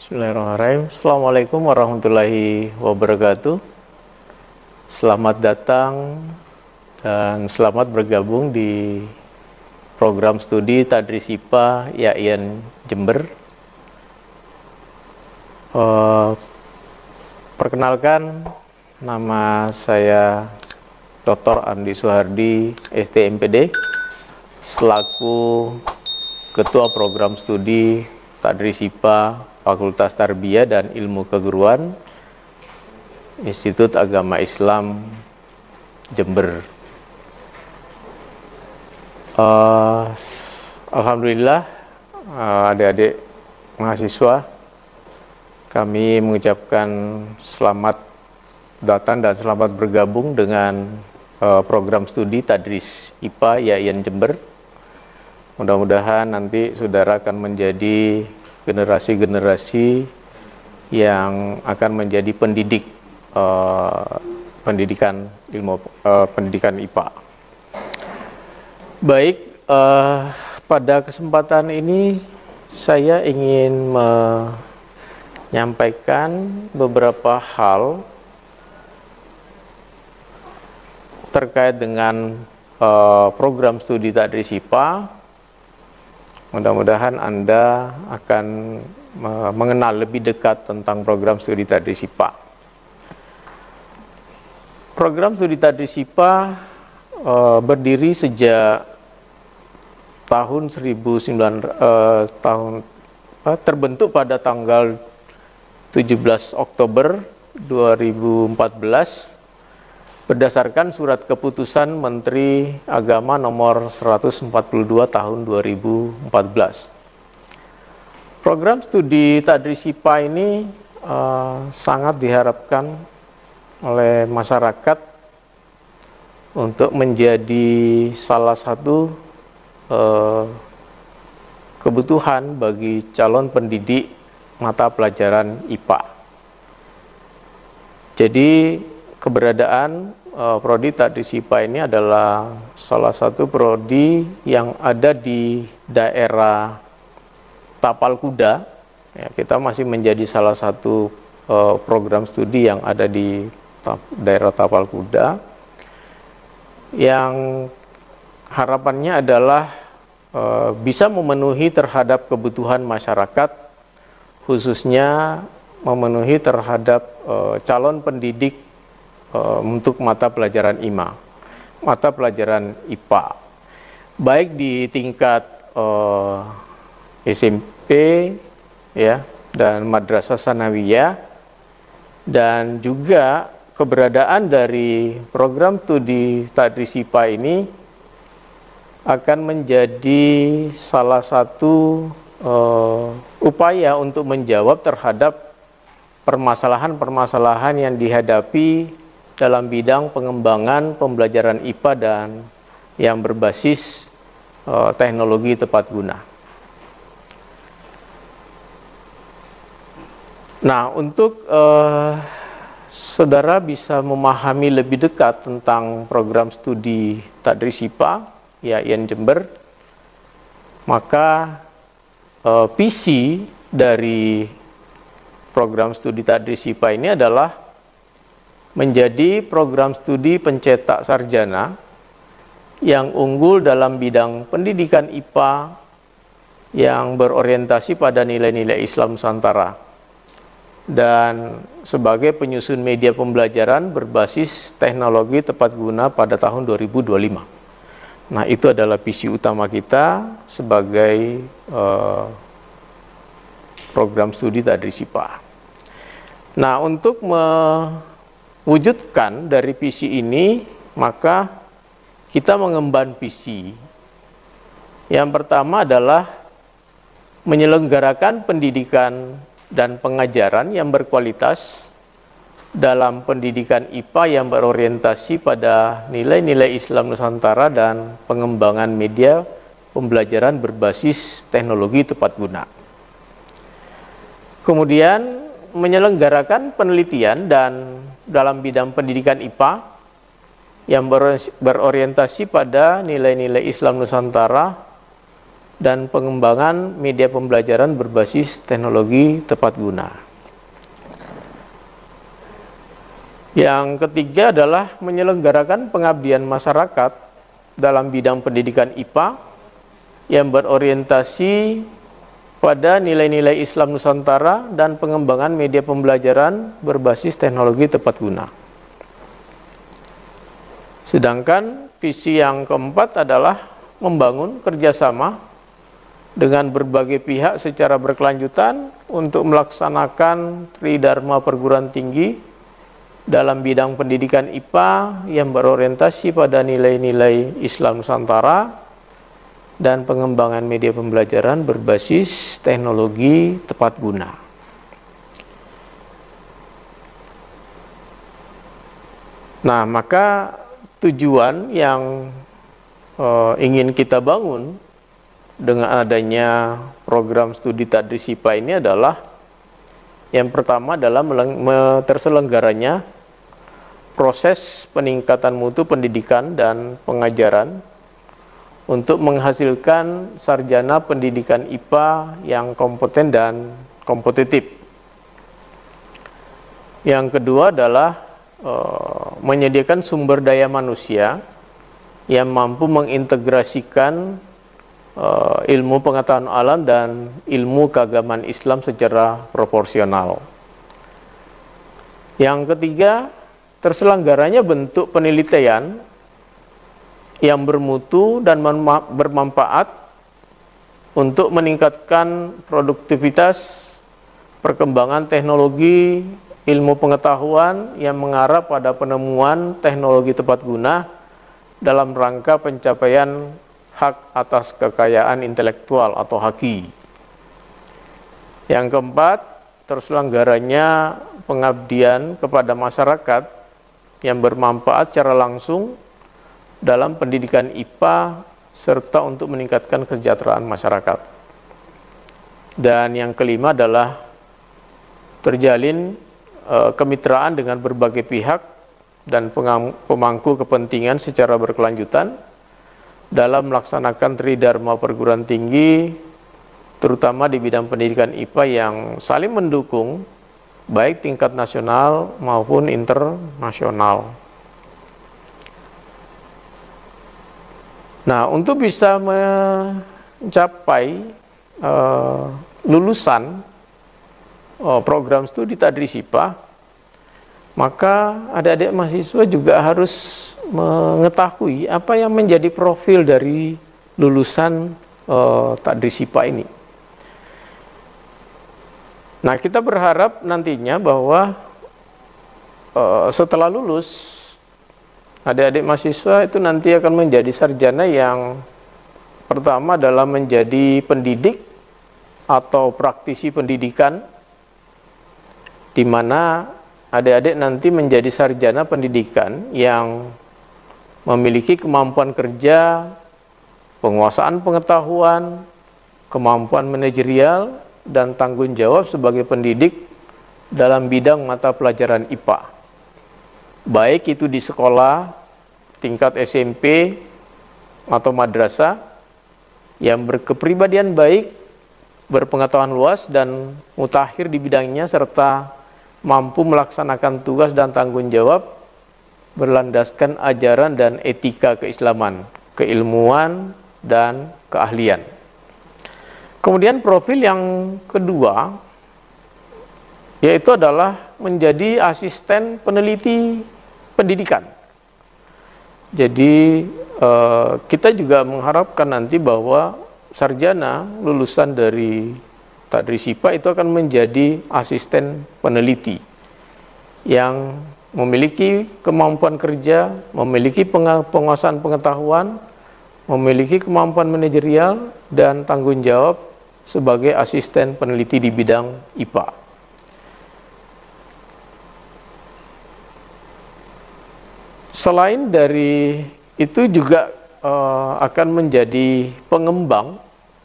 Bismillahirrahmanirrahim. Assalamualaikum warahmatullahi wabarakatuh. Selamat datang dan selamat bergabung di program studi Tadris IPA YAIN Jember. Perkenalkan, nama saya Dr. Andi Suhardi, STMPD, selaku Ketua Program Studi Tadris IPA Fakultas Tarbiyah dan Ilmu Keguruan Institut Agama Islam Jember. Alhamdulillah, adik-adik mahasiswa, kami mengucapkan selamat datang dan selamat bergabung dengan program studi Tadris IPA YAIN Jember. Mudah-mudahan nanti saudara akan menjadi generasi-generasi yang akan menjadi pendidik pendidikan IPA. Baik, pada kesempatan ini saya ingin menyampaikan beberapa hal terkait dengan program studi Tadris IPA. Mudah-mudahan Anda akan mengenal lebih dekat tentang program studi Tadris IPA. Program studi Tadris IPA berdiri sejak terbentuk pada tanggal 17 Oktober 2014 berdasarkan surat keputusan Menteri Agama nomor 142 tahun 2014. Program studi Tadris IPA ini sangat diharapkan oleh masyarakat untuk menjadi salah satu kebutuhan bagi calon pendidik mata pelajaran IPA. Jadi keberadaan prodi Tadris IPA ini adalah salah satu prodi yang ada di daerah Tapal Kuda. Ya, kita masih menjadi salah satu program studi yang ada di daerah Tapal Kuda, yang harapannya adalah bisa memenuhi terhadap kebutuhan masyarakat, khususnya memenuhi terhadap calon pendidik untuk mata pelajaran mata pelajaran IPA, baik di tingkat SMP ya, dan madrasah sanawiyah, dan juga keberadaan dari program studi Tadris IPA ini akan menjadi salah satu upaya untuk menjawab terhadap permasalahan-permasalahan yang dihadapi dalam bidang pengembangan pembelajaran IPA dan yang berbasis teknologi tepat guna. Nah, untuk saudara bisa memahami lebih dekat tentang program studi Tadris IPA YAIN Jember, maka visi dari program studi Tadris IPA ini adalah menjadi program studi pencetak sarjana yang unggul dalam bidang pendidikan IPA yang berorientasi pada nilai-nilai Islam Nusantara dan sebagai penyusun media pembelajaran berbasis teknologi tepat guna pada tahun 2025. Nah, itu adalah visi utama kita sebagai program studi Tadris IPA. Nah, untuk wujudkan dari visi ini, maka kita mengemban visi. Yang pertama adalah menyelenggarakan pendidikan dan pengajaran yang berkualitas dalam pendidikan IPA yang berorientasi pada nilai-nilai Islam Nusantara dan pengembangan media pembelajaran berbasis teknologi tepat guna. Kemudian menyelenggarakan penelitian dan dalam bidang pendidikan IPA yang berorientasi pada nilai-nilai Islam Nusantara dan pengembangan media pembelajaran berbasis teknologi tepat guna. Yang ketiga adalah menyelenggarakan pengabdian masyarakat dalam bidang pendidikan IPA yang berorientasi pada nilai-nilai Islam Nusantara dan pengembangan media pembelajaran berbasis teknologi tepat guna. Sedangkan visi yang keempat adalah membangun kerjasama dengan berbagai pihak secara berkelanjutan untuk melaksanakan Tridharma perguruan tinggi dalam bidang pendidikan IPA yang berorientasi pada nilai-nilai Islam Nusantara dan pengembangan media pembelajaran berbasis teknologi tepat guna. Nah, maka tujuan yang ingin kita bangun dengan adanya program studi tadris IPA ini adalah yang pertama adalah terselenggaranya proses peningkatan mutu pendidikan dan pengajaran untuk menghasilkan sarjana pendidikan IPA yang kompeten dan kompetitif. Yang kedua adalah menyediakan sumber daya manusia yang mampu mengintegrasikan ilmu pengetahuan alam dan ilmu keagamaan Islam secara proporsional. Yang ketiga, terselenggaranya bentuk penelitian yang bermutu dan bermanfaat untuk meningkatkan produktivitas, perkembangan teknologi, ilmu pengetahuan yang mengarah pada penemuan teknologi tepat guna dalam rangka pencapaian hak atas kekayaan intelektual atau HAKI. Yang keempat, terselenggaranya pengabdian kepada masyarakat yang bermanfaat secara langsung dalam pendidikan IPA serta untuk meningkatkan kesejahteraan masyarakat. Dan yang kelima adalah terjalin kemitraan dengan berbagai pihak dan pemangku kepentingan secara berkelanjutan dalam melaksanakan Tridharma perguruan tinggi, terutama di bidang pendidikan IPA yang saling mendukung baik tingkat nasional maupun internasional. Nah, untuk bisa mencapai lulusan program studi tadris IPA, maka adik-adik mahasiswa juga harus mengetahui apa yang menjadi profil dari lulusan tadris IPA ini. Nah, kita berharap nantinya bahwa setelah lulus, adik-adik mahasiswa itu nanti akan menjadi sarjana yang pertama adalah menjadi pendidik atau praktisi pendidikan, di mana adik-adik nanti menjadi sarjana pendidikan yang memiliki kemampuan kerja, penguasaan pengetahuan, kemampuan manajerial, dan tanggung jawab sebagai pendidik dalam bidang mata pelajaran IPA. Baik itu di sekolah, tingkat SMP, atau madrasah, yang berkepribadian baik, berpengetahuan luas, dan mutakhir di bidangnya, serta mampu melaksanakan tugas dan tanggung jawab berlandaskan ajaran dan etika keislaman, keilmuan, dan keahlian. Kemudian profil yang kedua yaitu adalah menjadi asisten peneliti pendidikan. Jadi kita juga mengharapkan nanti bahwa sarjana lulusan dari tadris IPA itu akan menjadi asisten peneliti yang memiliki kemampuan kerja, memiliki penguasaan pengetahuan, memiliki kemampuan manajerial, dan tanggung jawab sebagai asisten peneliti di bidang IPA. Selain dari itu juga akan menjadi pengembang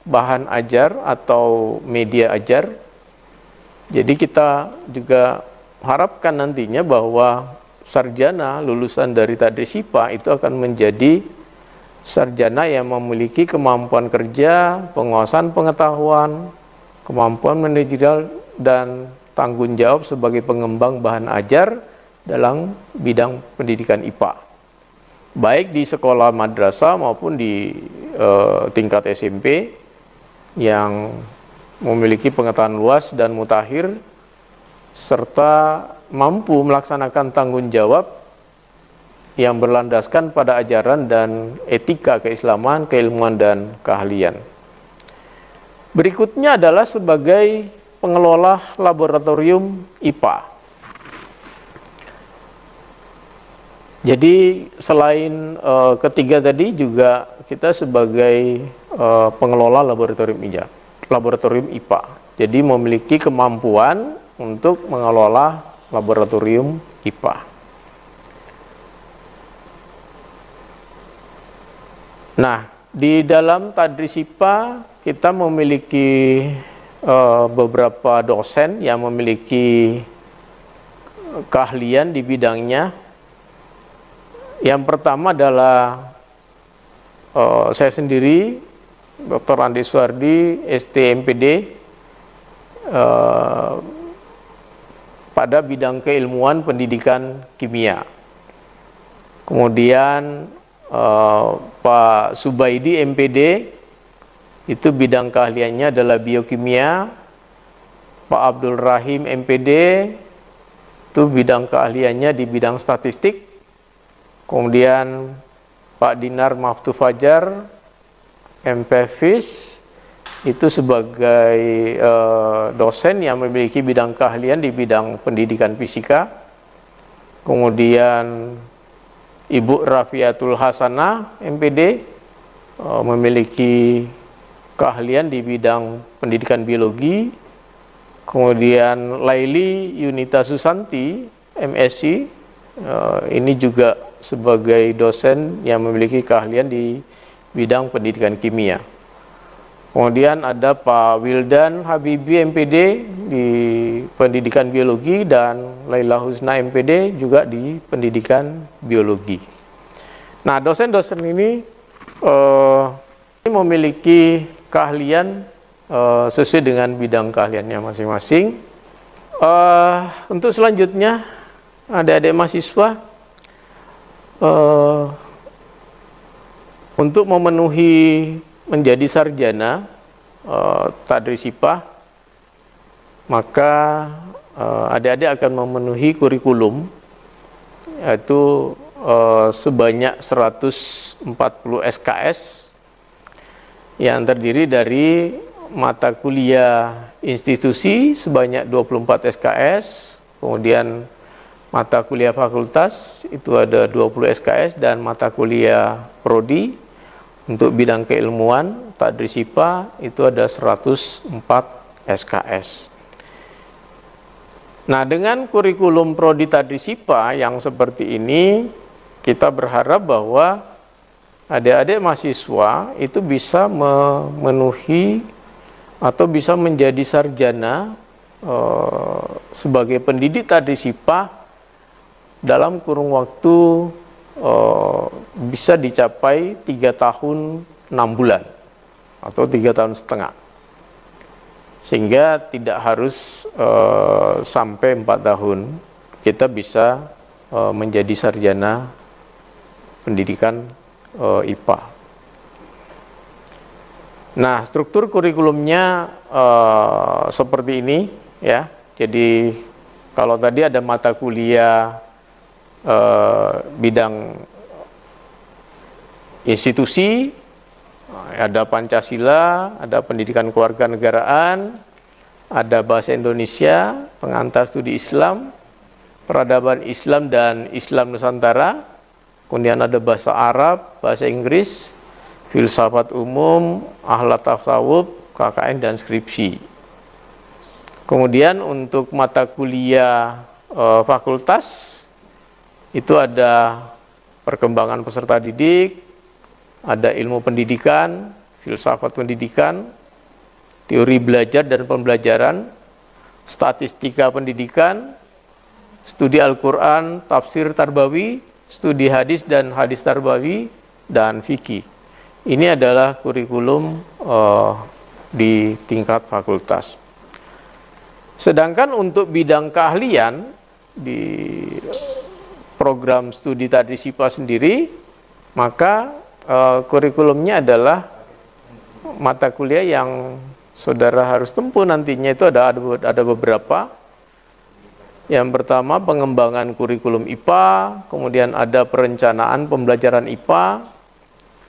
bahan ajar atau media ajar. Jadi kita juga harapkan nantinya bahwa sarjana lulusan dari tadris IPA itu akan menjadi sarjana yang memiliki kemampuan kerja, penguasaan pengetahuan, kemampuan manajerial, dan tanggung jawab sebagai pengembang bahan ajar dalam bidang pendidikan IPA. Baik di sekolah madrasah maupun di tingkat SMP yang memiliki pengetahuan luas dan mutakhir, serta mampu melaksanakan tanggung jawab yang berlandaskan pada ajaran dan etika keislaman, keilmuan, dan keahlian. Berikutnya adalah sebagai pengelola laboratorium IPA. Jadi selain ketiga tadi, juga kita sebagai pengelola laboratorium IPA. Jadi memiliki kemampuan untuk mengelola laboratorium IPA. Nah, di dalam tadris IPA kita memiliki beberapa dosen yang memiliki keahlian di bidangnya. Yang pertama adalah saya sendiri, Dr. Andi Suwardi, STMPD, pada bidang keilmuan pendidikan kimia. Kemudian Pak Subaidi, MPD, itu bidang keahliannya adalah biokimia. Pak Abdul Rahim, MPD, itu bidang keahliannya di bidang statistik. Kemudian Pak Dinar Maftu Fajar, MPFIS, itu sebagai dosen yang memiliki bidang keahlian di bidang pendidikan fisika. Kemudian Ibu Rafiatul Hasanah, MPD, memiliki keahlian di bidang pendidikan biologi. Kemudian Laili Yunita Susanti, MSc, ini juga sebagai dosen yang memiliki keahlian di bidang pendidikan kimia. Kemudian ada Pak Wildan Habibi, MPD, di pendidikan biologi, dan Laila Husna, MPD, juga di pendidikan biologi. Nah, dosen-dosen ini memiliki keahlian sesuai dengan bidang keahliannya masing-masing. Untuk selanjutnya, adik-adik mahasiswa, untuk memenuhi menjadi sarjana tadris IPA, maka adik-adik akan memenuhi kurikulum, yaitu sebanyak 140 SKS yang terdiri dari mata kuliah institusi sebanyak 24 SKS, kemudian mata kuliah fakultas itu ada 20 SKS, dan mata kuliah prodi untuk bidang keilmuan tadris IPA itu ada 104 SKS. Nah, dengan kurikulum prodi tadris IPA yang seperti ini, kita berharap bahwa adik-adik mahasiswa itu bisa memenuhi atau bisa menjadi sarjana sebagai pendidik tadris IPA dalam kurun waktu bisa dicapai 3 tahun 6 bulan atau 3 tahun setengah, sehingga tidak harus sampai 4 tahun kita bisa menjadi sarjana pendidikan IPA. Nah, struktur kurikulumnya seperti ini ya. Jadi kalau tadi ada mata kuliah bidang institusi, ada Pancasila, ada pendidikan kewarganegaraan, ada bahasa Indonesia, pengantar studi Islam, peradaban Islam dan Islam Nusantara, kemudian ada bahasa Arab, bahasa Inggris, filsafat umum, akhlak tasawuf, KKN, dan skripsi. Kemudian untuk mata kuliah fakultas itu ada perkembangan peserta didik, ada ilmu pendidikan, filsafat pendidikan, teori belajar dan pembelajaran, statistika pendidikan, studi Al-Quran, tafsir tarbawi, studi hadis dan hadis tarbawi, dan fikih. Ini adalah kurikulum di tingkat fakultas. Sedangkan untuk bidang keahlian di program studi tadris IPA sendiri, maka kurikulumnya adalah mata kuliah yang saudara harus tempuh nantinya itu ada beberapa. Yang pertama pengembangan kurikulum IPA, kemudian ada perencanaan pembelajaran IPA,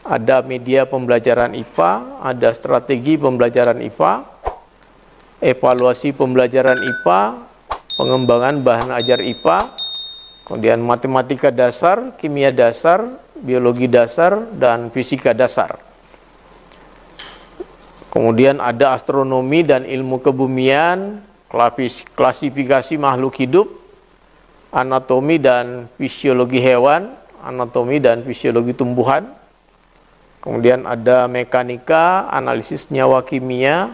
ada media pembelajaran IPA, ada strategi pembelajaran IPA, evaluasi pembelajaran IPA, pengembangan bahan ajar IPA, kemudian matematika dasar, kimia dasar, biologi dasar, dan fisika dasar. Kemudian ada astronomi dan ilmu kebumian, klasifikasi makhluk hidup, anatomi dan fisiologi hewan, anatomi dan fisiologi tumbuhan. Kemudian ada mekanika, analisis nyawa kimia,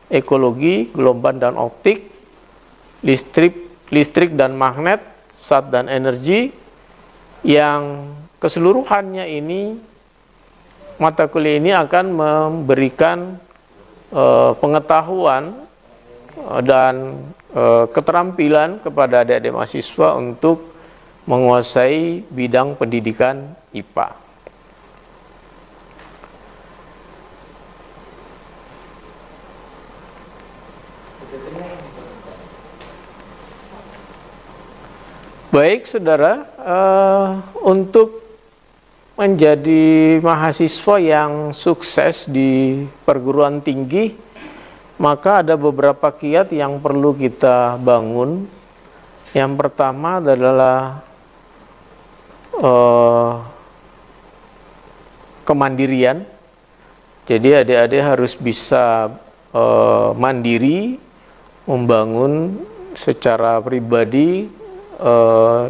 ekologi, gelombang dan optik, listrik dan magnet, zat dan energi, yang keseluruhannya ini, mata kuliah ini akan memberikan pengetahuan dan keterampilan kepada adik-adik mahasiswa untuk menguasai bidang pendidikan IPA. Baik, saudara, untuk menjadi mahasiswa yang sukses di perguruan tinggi, maka ada beberapa kiat yang perlu kita bangun. Yang pertama adalah kemandirian. Jadi adik-adik harus bisa mandiri, membangun secara pribadi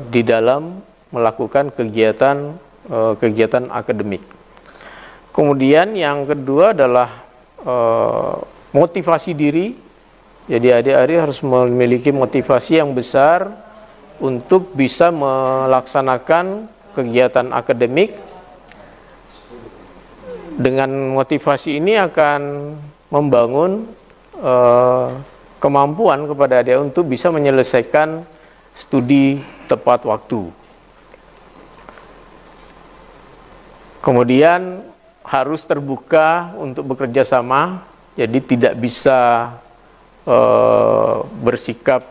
di dalam melakukan kegiatan akademik. Kemudian yang kedua adalah motivasi diri. Jadi adik-adik harus memiliki motivasi yang besar untuk bisa melaksanakan kegiatan akademik. Dengan motivasi ini akan membangun kemampuan kepada adik untuk bisa menyelesaikan studi tepat waktu. Kemudian harus terbuka untuk bekerja sama, jadi tidak bisa bersikap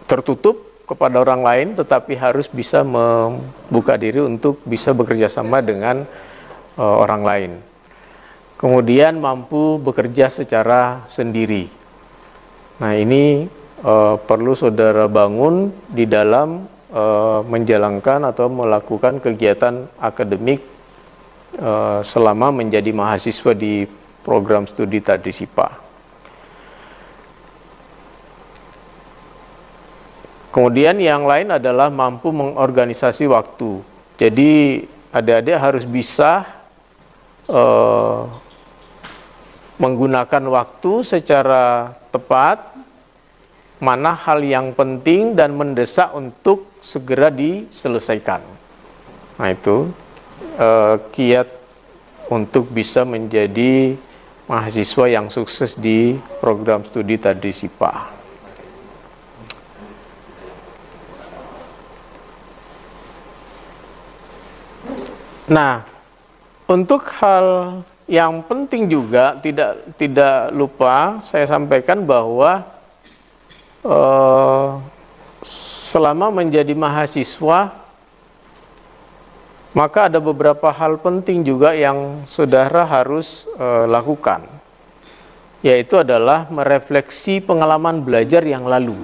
tertutup kepada orang lain, tetapi harus bisa membuka diri untuk bisa bekerja sama dengan orang lain. Kemudian mampu bekerja secara sendiri. Nah, ini perlu saudara bangun di dalam menjalankan atau melakukan kegiatan akademik selama menjadi mahasiswa di program studi tadris IPA. Kemudian yang lain adalah mampu mengorganisasi waktu. Jadi adik-adik harus bisa menggunakan waktu secara tepat, mana hal yang penting dan mendesak untuk segera diselesaikan. Nah, itu kiat untuk bisa menjadi mahasiswa yang sukses di program studi tadris IPA. Nah, untuk hal yang penting juga tidak lupa saya sampaikan bahwa selama menjadi mahasiswa, maka ada beberapa hal penting juga yang saudara harus lakukan, yaitu adalah merefleksi pengalaman belajar yang lalu.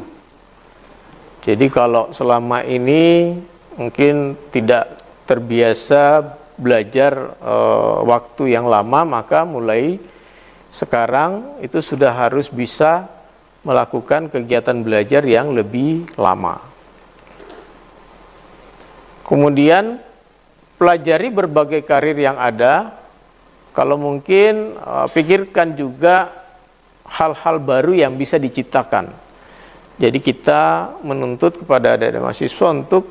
Jadi kalau selama ini mungkin tidak terbiasa belajar waktu yang lama, maka mulai sekarang itu sudah harus bisa melakukan kegiatan belajar yang lebih lama. Kemudian pelajari berbagai karir yang ada. Kalau mungkin pikirkan juga hal-hal baru yang bisa diciptakan. Jadi kita menuntut kepada adik-adik mahasiswa untuk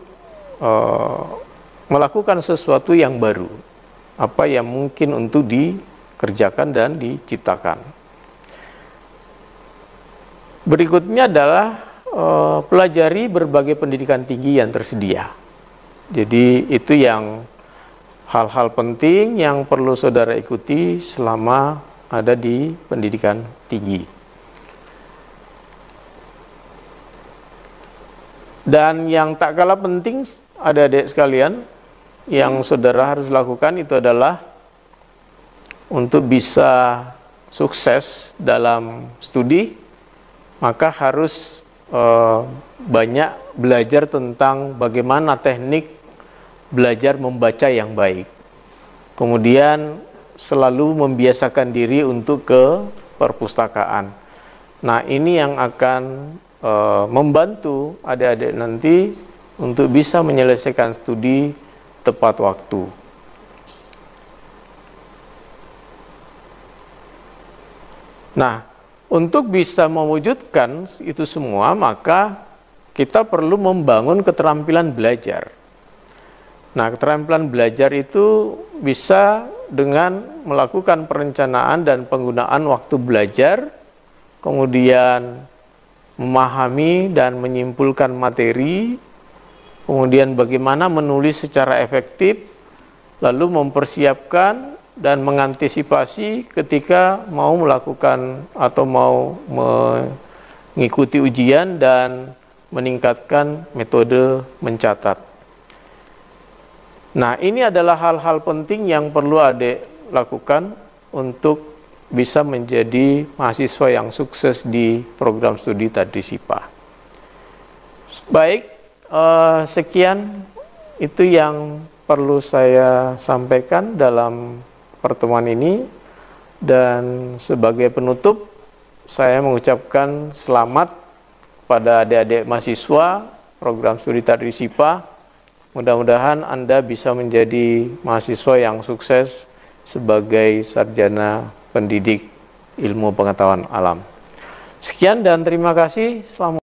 melakukan sesuatu yang baru apa yang mungkin untuk dikerjakan dan diciptakan. Berikutnya adalah pelajari berbagai pendidikan tinggi yang tersedia. Jadi itu yang hal-hal penting yang perlu saudara ikuti selama ada di pendidikan tinggi. Dan yang tak kalah penting, adik-adik sekalian, yang saudara harus lakukan itu adalah untuk bisa sukses dalam studi, maka harus banyak belajar tentang bagaimana teknik belajar membaca yang baik. Kemudian selalu membiasakan diri untuk ke perpustakaan. Nah, ini yang akan membantu adik-adik nanti untuk bisa menyelesaikan studi tepat waktu. Nah, untuk bisa mewujudkan itu semua, maka kita perlu membangun keterampilan belajar. Nah, keterampilan belajar itu bisa dengan melakukan perencanaan dan penggunaan waktu belajar, kemudian memahami dan menyimpulkan materi, kemudian bagaimana menulis secara efektif, lalu mempersiapkan dan mengantisipasi ketika mau melakukan atau mau mengikuti ujian dan meningkatkan metode mencatat. Nah, ini adalah hal-hal penting yang perlu adik lakukan untuk bisa menjadi mahasiswa yang sukses di program studi Tadris IPA. Baik, sekian itu yang perlu saya sampaikan dalam pertemuan ini, dan sebagai penutup saya mengucapkan selamat pada adik-adik mahasiswa program studi Tadris IPA. Mudah-mudahan Anda bisa menjadi mahasiswa yang sukses sebagai sarjana pendidik ilmu pengetahuan alam. Sekian dan terima kasih. Selamat